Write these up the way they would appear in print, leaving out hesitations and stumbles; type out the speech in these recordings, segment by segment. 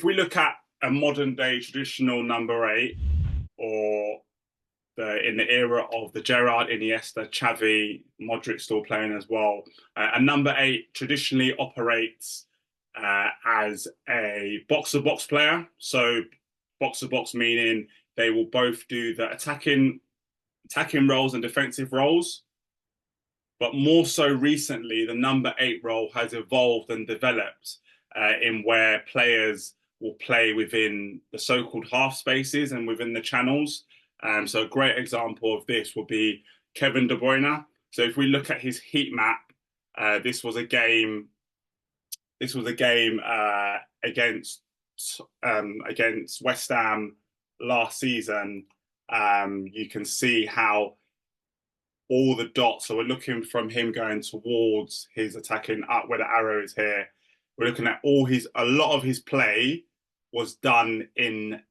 if we look at a modern day traditional number 8, or in the era of the Gerrard, Iniesta, Xavi, Modric still playing as well, a number 8 traditionally operates as a box-to-box player. So box-to-box meaning they will both do the attacking roles and defensive roles. But more so recently, the number 8 role has evolved and developed in where players will play within the so-called half spaces and within the channels. So a great example of this would be Kevin De Bruyne. So if we look at his heat map, this was a game. This was a game against West Ham last season. You can see how all the dots. So we're looking from him going towards his attacking up where the arrow is here. We're looking at a lot of his play was done in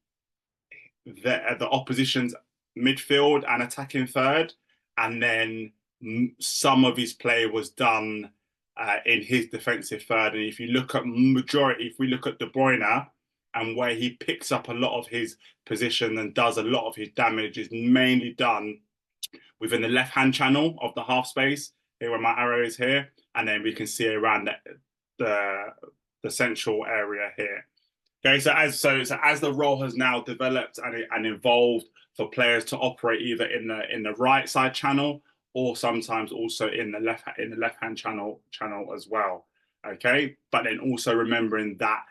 the opposition's midfield and attacking third, and then some of his play was done in his defensive third. And if we look at De Bruyne and where he picks up a lot of his position and does a lot of his damage, is mainly done within the left-hand channel of the half space, here where my arrow is here, and then we can see around the central area here. Okay, so as the role has now developed and evolved for players to operate either in the right side channel or sometimes also in the left-hand channel as well. Okay, but then also remembering that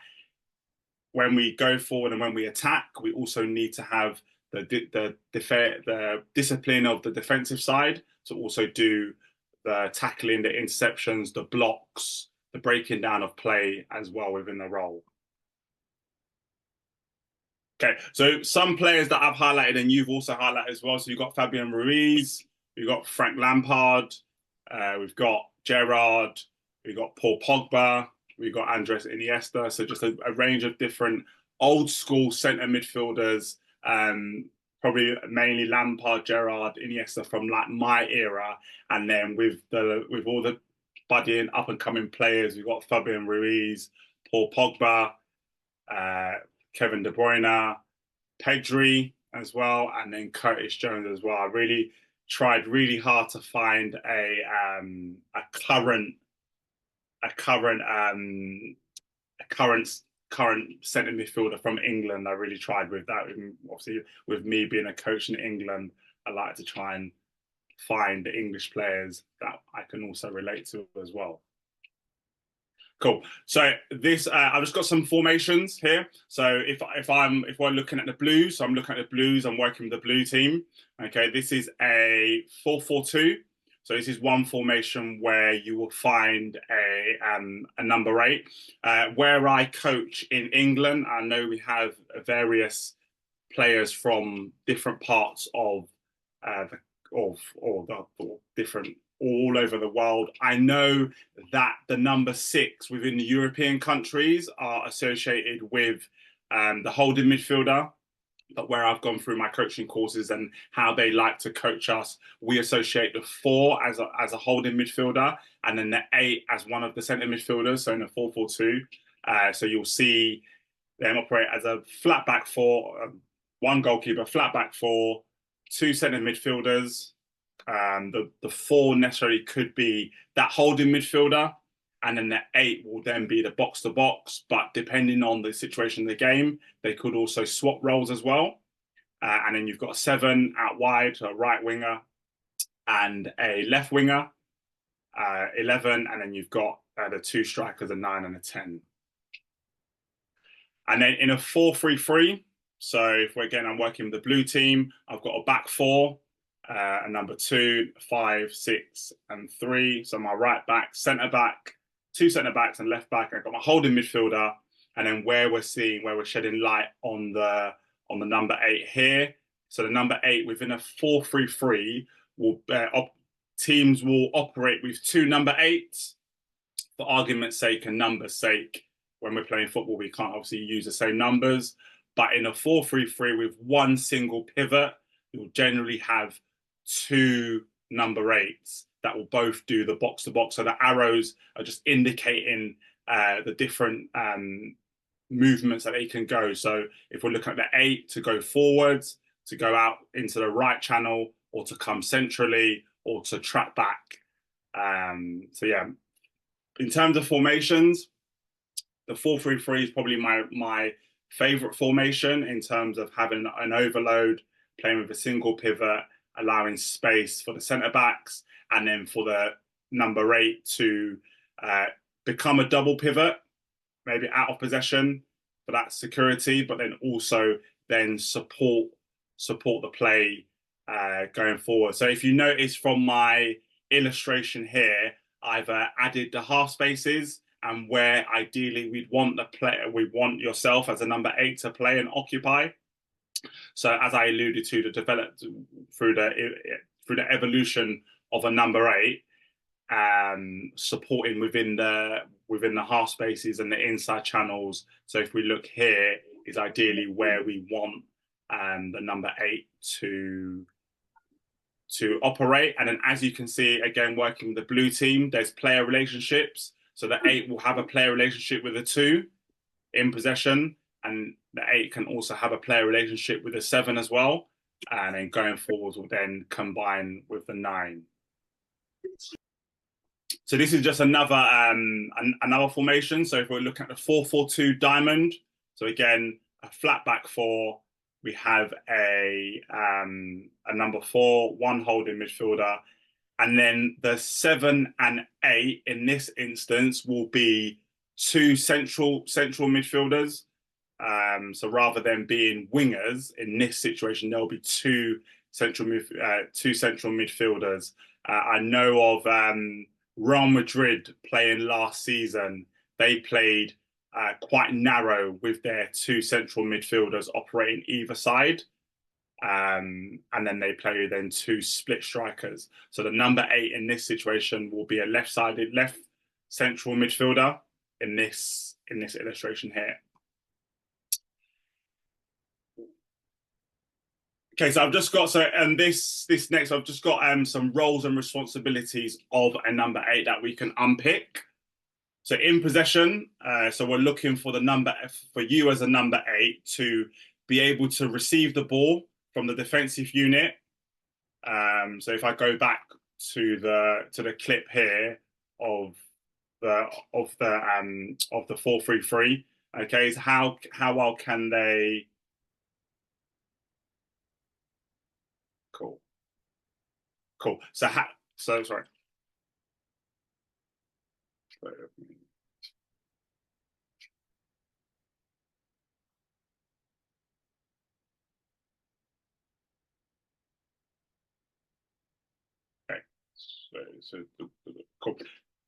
when we go forward and when we attack, we also need to have the discipline of the defensive side to also do the tackling, the interceptions, the blocks, the breaking down of play as well within the role. Okay, so some players that I've highlighted and you've also highlighted as well. So you've got Fabian Ruiz, we've got Frank Lampard, we've got Gerrard, we've got Paul Pogba, we've got Andres Iniesta. So just a range of different old school centre midfielders, probably mainly Lampard, Gerrard, Iniesta from like my era. And then with all the budding up and coming players, we've got Fabian Ruiz, Paul Pogba, Kevin De Bruyne, Pedri as well, and then Curtis Jones as well. I really tried really hard to find a current centre midfielder from England. I really tried with that. Obviously, with me being a coach in England, I like to try and find English players that I can also relate to as well. Cool. So this, I've just got some formations here. So if we're looking at the Blues, so I'm looking at the Blues, I'm working with the blue team. Okay, this is a 4-4-2. So this is one formation where you will find a number 8. Where I coach in England, I know we have various players from different parts of different all over the world. I know that the number 6 within the European countries are associated with the holding midfielder. But where I've gone through my coaching courses and how they like to coach us, we associate the 4 as a holding midfielder, and then the 8 as one of the centre midfielders. So in a 4-4-2, so you'll see them operate as a flat back 4, one goalkeeper, flat back 4, 2 centre midfielders. The 4 necessarily could be that holding midfielder, and then the 8 will then be the box-to-box. But depending on the situation of the game, they could also swap roles as well. And then you've got a 7 out wide, a right winger, and a left winger, 11, and then you've got the 2 strikers, a 9 and a 10. And then in a 4-3-3, so if I'm working with the blue team, I've got a back 4, a number 2, 5, 6, and 3. So my right back, centre back, 2 centre backs and left back. I've got my holding midfielder, and then where we're shedding light on the number 8 here. So the number 8 within a 4-3-3 teams will operate with 2 number 8s. For argument's sake and numbers' sake, when we're playing football, we can't obviously use the same numbers. But in a 4-3-3 with one single pivot, you'll generally have 2 number 8s that will both do the box to box. So the arrows are just indicating the different movements that they can go. So if we're looking at the 8 to go forwards, to go out into the right channel, or to come centrally, or to track back. So yeah, in terms of formations, the 4-3-3 is probably my favorite formation in terms of having an overload, playing with a single pivot, allowing space for the centre backs, and then for the number 8 to become a double pivot, maybe out of possession for that security, but then also then support the play going forward. So if you notice from my illustration here, I've added the half spaces and where ideally we'd want the player, we want yourself as a number 8 to play and occupy. So as I alluded to, the developed through the evolution of a number 8, supporting within the half spaces and the inside channels. So if we look here, is ideally where we want the number 8 to operate. And then as you can see, again, working with the blue team, there's player relationships. So the 8 will have a player relationship with the 2 in possession, and the 8 can also have a player relationship with the 7 as well. And then going forwards will then combine with the 9. So this is just another formation. So if we're looking at the 4-4-2 diamond, so again, a flat back 4, we have a number 4, one holding midfielder, and then the 7 and 8 in this instance will be 2 central midfielders. So rather than being wingers in this situation, there'll be 2 central midfielders. I know of Real Madrid playing last season. They played quite narrow with their 2 central midfielders operating either side. And then they play 2 split strikers. So the number 8 in this situation will be a left central midfielder in this illustration here. Okay, so I've just got this next I've just got some roles and responsibilities of a number 8 that we can unpick. So in possession, so we're looking for for you as a number 8 to be able to receive the ball from the defensive unit. So if I go back to the clip here of the 4-3-3, okay, so how well can they? Cool. So sorry. Okay. Cool.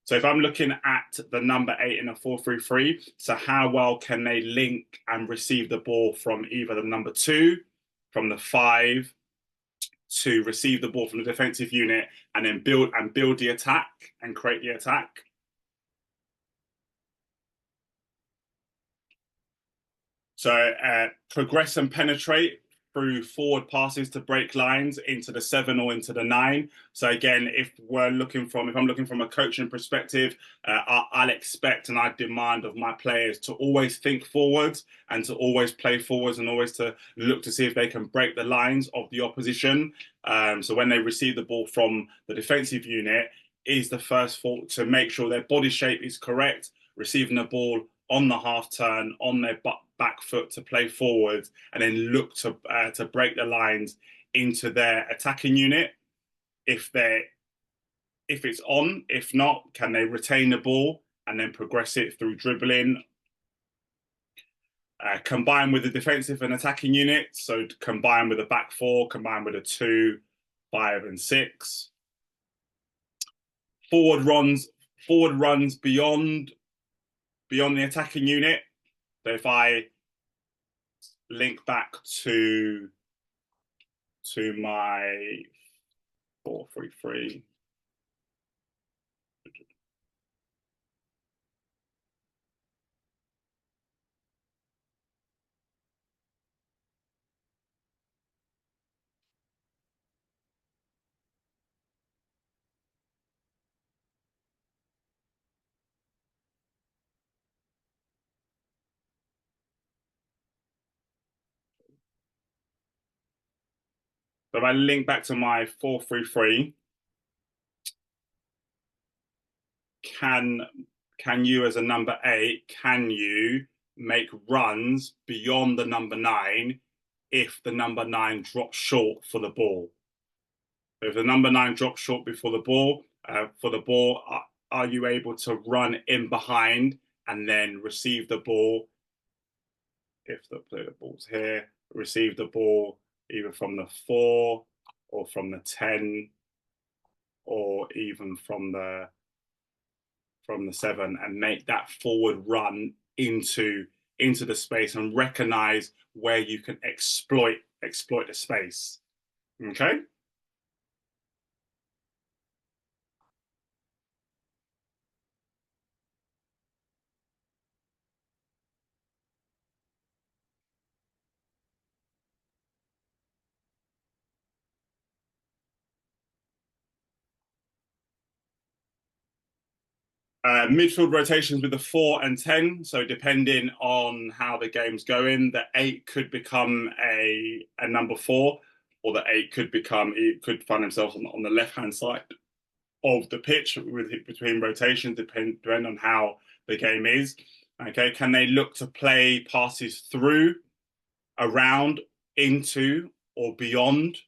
So if I'm looking at the number 8 in a 4-3-3, so how well can they link and receive the ball from either the number 2, from the 5, to receive the ball from the defensive unit and then build the attack and create the attack? So progress and penetrate through forward passes to break lines into the 7 or into the 9. So again, if I'm looking from a coaching perspective, I'll expect and I demand of my players to always think forwards and to always play forwards and always to look to see if they can break the lines of the opposition. So when they receive the ball from the defensive unit, is the first thought to make sure their body shape is correct, receiving the ball on the half turn, on their back foot to play forward, and then look to break the lines into their attacking unit. If it's on, if not, can they retain the ball and then progress it through dribbling? Combine with the defensive and attacking units. So combine with a back 4, combine with a 2, 5, and 6. Forward runs beyond the attacking unit. So if I link back to my 4-3-3. So if I link back to my 4-3-3, can you as a number 8, can you make runs beyond the number 9 if the number 9 drops short for the ball? If the number 9 drops short before the ball, are you able to run in behind and then receive the ball? If the ball's here, receive the ball either from the 4 or from the 10 or even from the 7 and make that forward run into the space and recognize where you can exploit the space. Okay. Midfield rotations with the 4 and 10. So depending on how the game's going, the 8 could become a number 4, or the 8 could find themselves on the left hand side of the pitch between rotations, depending on how the game is. Okay, can they look to play passes through, around, into, or beyond,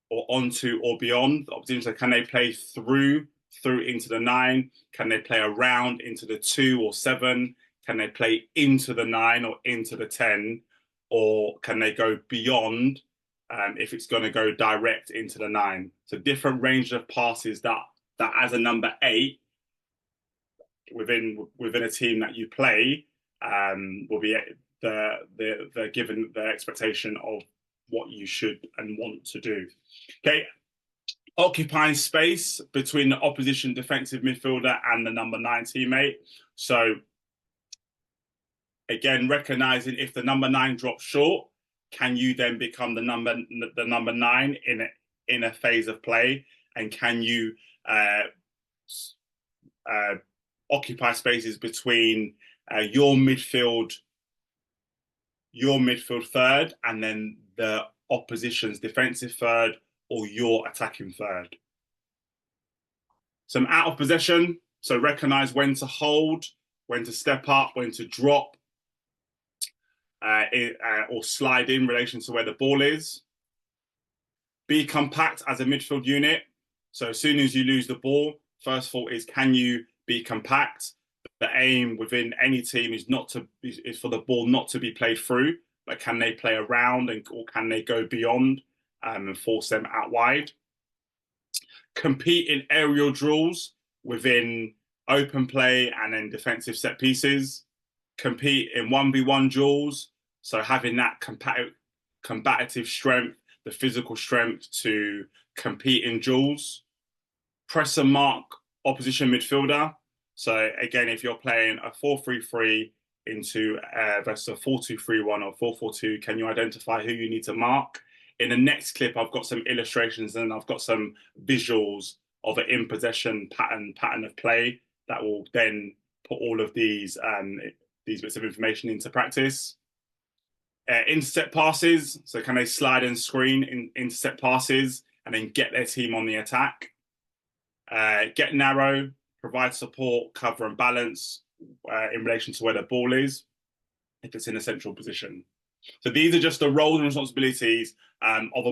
or onto or beyond the opportunity? So can they play through into the 9? Can they play around into the 2 or 7? Can they play into the 9 or into the 10? Or can they go beyond if it's going to go direct into the 9? So different range of passes that as a number 8 within a team that you play will be the given the expectation of what you should and want to do. Okay, occupying space between the opposition defensive midfielder and the number 9 teammate. So again, recognizing if the number 9 drops short, can you then become the number 9 in a phase of play, and can you occupy spaces between your midfield third and then the opposition's defensive third or your attacking third. Some out of possession, so recognize when to hold, when to step up, when to drop or slide in relation to where the ball is. Be compact as a midfield unit. So as soon as you lose the ball, first thought is, can you be compact? The aim within any team is for the ball not to be played through, but can they play around or can they go beyond and force them out wide? Compete in aerial drills within open play and then defensive set pieces. Compete in 1v1 duels, so having that combative strength, the physical strength to compete in duels. Press and mark opposition midfielder. So again, if you're playing a 4-3-3 into versus a 4-2-3-1 or 4-4-2, can you identify who you need to mark? In the next clip, I've got some illustrations and I've got some visuals of an in possession pattern of play that will then put all of these bits of information into practice. Intercept passes, so can they slide and screen in intercept passes and then get their team on the attack? Get narrow, provide support, cover and balance in relation to where the ball is, if it's in a central position. So these are just the roles and responsibilities of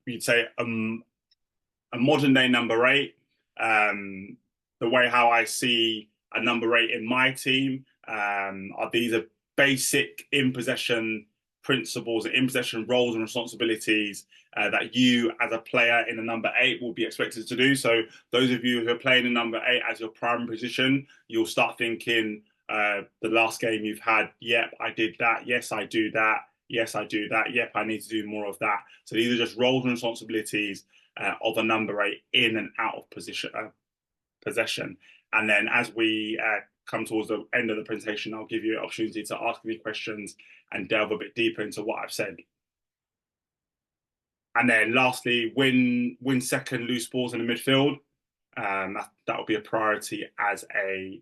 you'd say a modern day number 8. The way how I see a number 8 in my team are these are basic in possession principles and in possession roles and responsibilities that you as a player in a number 8 will be expected to do. So those of you who are playing a number 8 as your primary position, you'll start thinking the last game you've had, yep, I did that. Yes, I do that. Yes, I do that. Yep, I need to do more of that. So these are just roles and responsibilities of a number 8 in and out of possession. And then as we come towards the end of the presentation, I'll give you an opportunity to ask me questions and delve a bit deeper into what I've said. And then lastly, win second loose balls in the midfield. That will be a priority as a